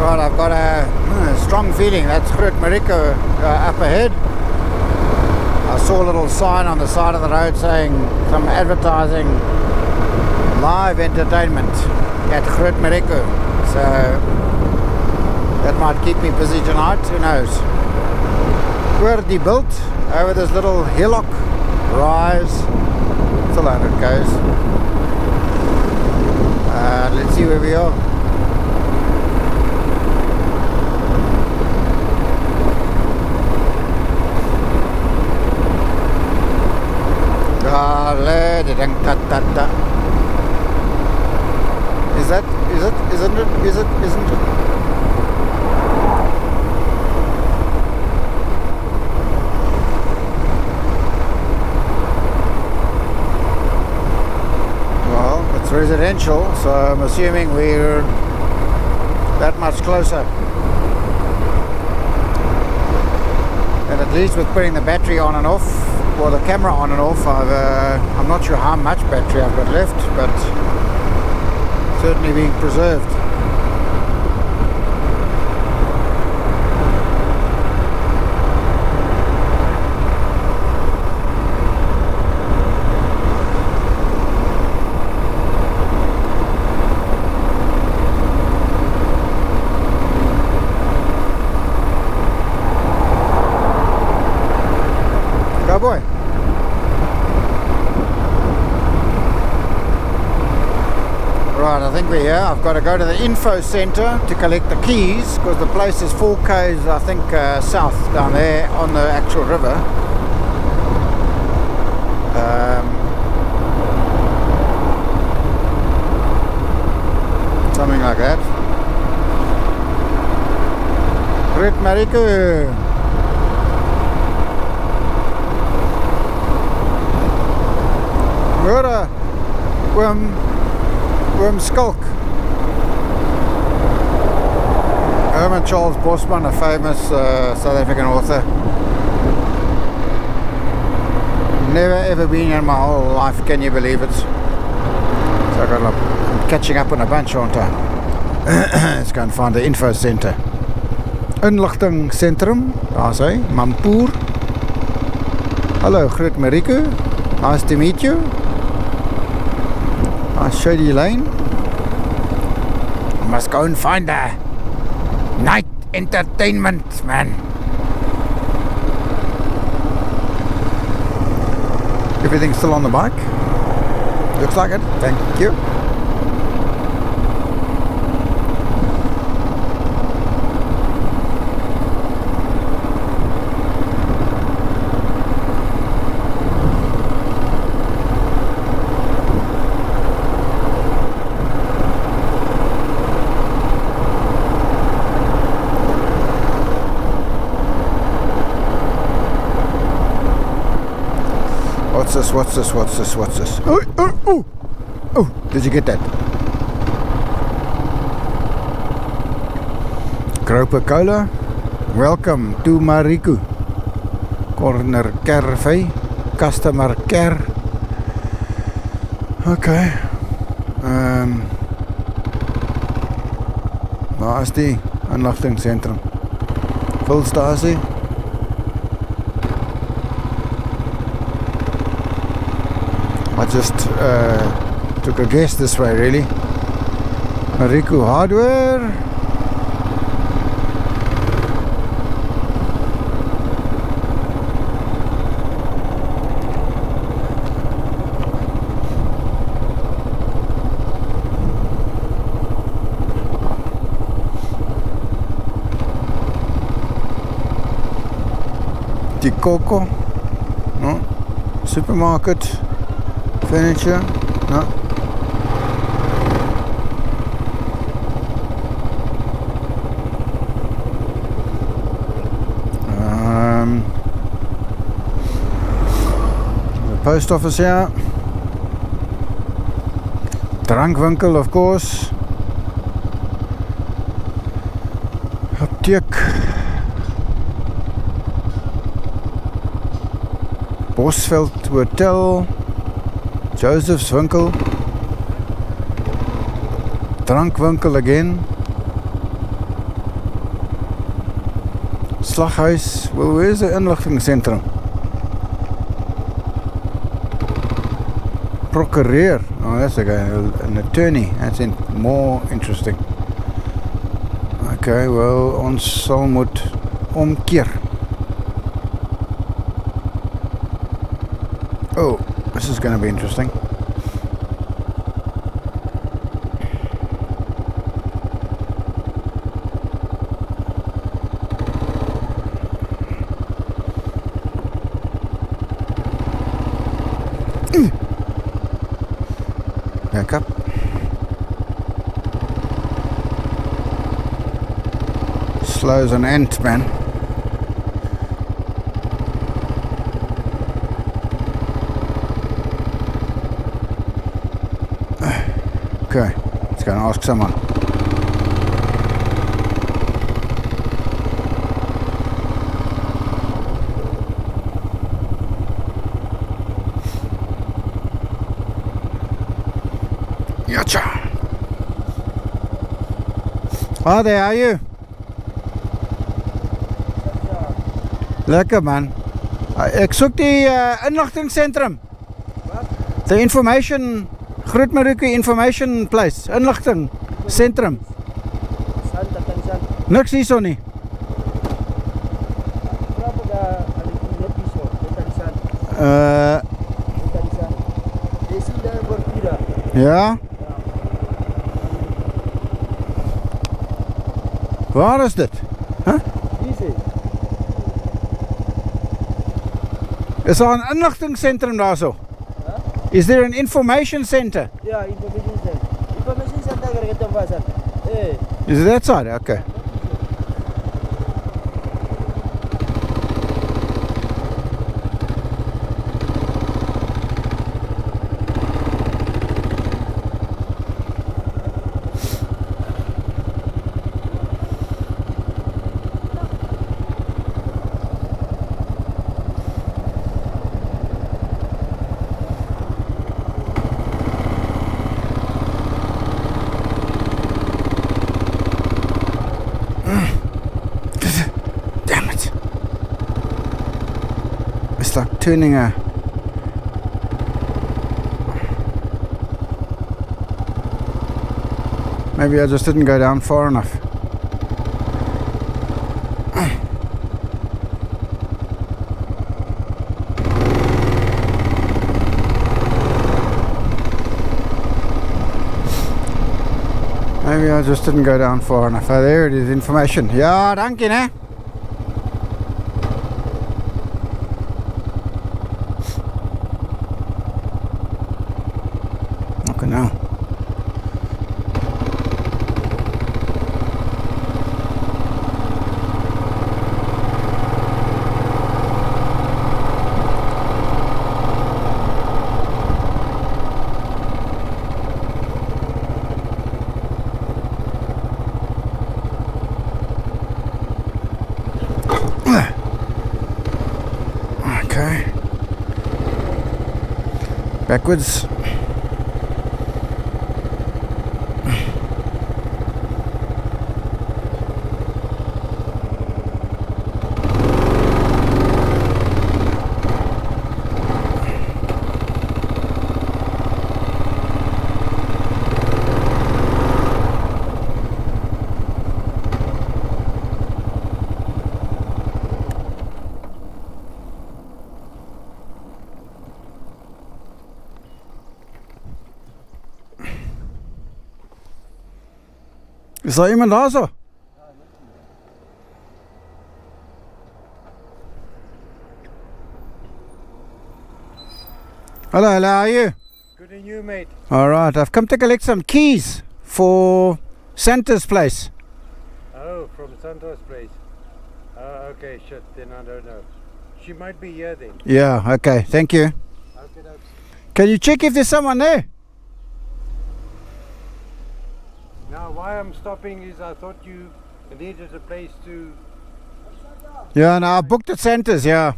Right, I've got a strong feeling that's Groot Marico up ahead. I saw a little sign on the side of the road saying some advertising live entertainment at Groot Marico. So that might keep me busy tonight, who knows. Oor die bult, over this little hillock rise. Still 100 k's. Let's see where we are. Isn't it? Well, it's residential, so I'm assuming we're that much closer. And at least with putting the battery on and off, or the camera on and off, I'm not sure how much battery I've got left, but certainly being preserved. Go boy. Right, I think we're here. I've got to go to the info center to collect the keys because the place is 4 k's, I think, south down there on the actual river. Something like that. Groot Marico. Mura. Skulk. Herman Charles Bosman, a famous South African author. Never ever been in my whole life, can you believe it? So I'm catching up on a bunch, aren't I? Let's go and find the info center. Inligting Centrum, daar's hy, Mampoer. Hello, Groot Marico. Nice to meet you. I'll show you lane. Must go and find a night entertainment, man. Everything's still on the bike. Looks like it. Thank you. What's this? Oh, did you get that? Coca-Cola. Welcome to Marico. Corner Cafe. Customer care. Okay. Waar is die inligtingssentrum? Vulstasie. I just took a guess this way, really. Marico Hardware. Tikoko. No. Supermarket. Furniture, no. The post office here. Drankwinkel, of course. Apteek. Bosveld Hotel. Joseph's winkel. Drankwinkel again. Slaghuis. Well, where's the inligtingcentrum? Procureur. Oh, that's a guy, an attorney. That's more interesting. Okay, well, ons sal moet omkeer. Oh, this is going to be interesting. Back up. Slow as an ant, man. Okay, let's go and ask someone. Yacha. Oh, there are you. Lekker man. Ek soek die inligtingcentrum. Wat? The information, Groot Marico information place, inligting sentrum. Niks hierso nie. Ja. Waar is dit? Huh? Is daar 'n inligtingcentrum daarso? Huh? Is there an information center? Yeah, information center. Information center करके तो बस है. Is it that side? Okay. It's like turning a maybe I just didn't go down far enough. Maybe I just didn't go down far enough. Oh, there it is, information. Ja, dankie, né? Okay, now. Okay. Backwards. Is daar iemand daar zo? Hello, how are you? Good and you, mate. Alright, I've come to collect some keys for Santa's place. Oh, from Santa's place. Oh, okay, shit, then I don't know. She might be here then. Yeah, okay, thank you. Okay, that's... Can you check if there's someone there? Now, why I'm stopping is I thought you needed a place to... Yeah, no, I booked at Santa's, yeah.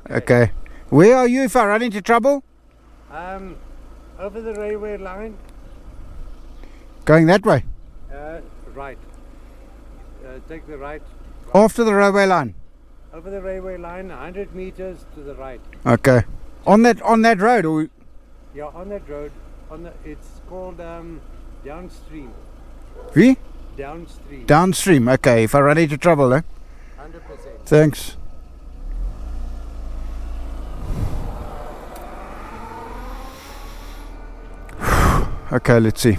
Oh, Okay. Where are you if I run into trouble? Over the railway line. Going that way? Right. Take the right. After the railway line? Over the railway line, 100 meters to the right. Okay. On that road, or Yeah, on that road. It's called downstream. wie? Downstream. Downstream. Okay. If I run into trouble, eh? 100%. Thanks. Okay, let's see.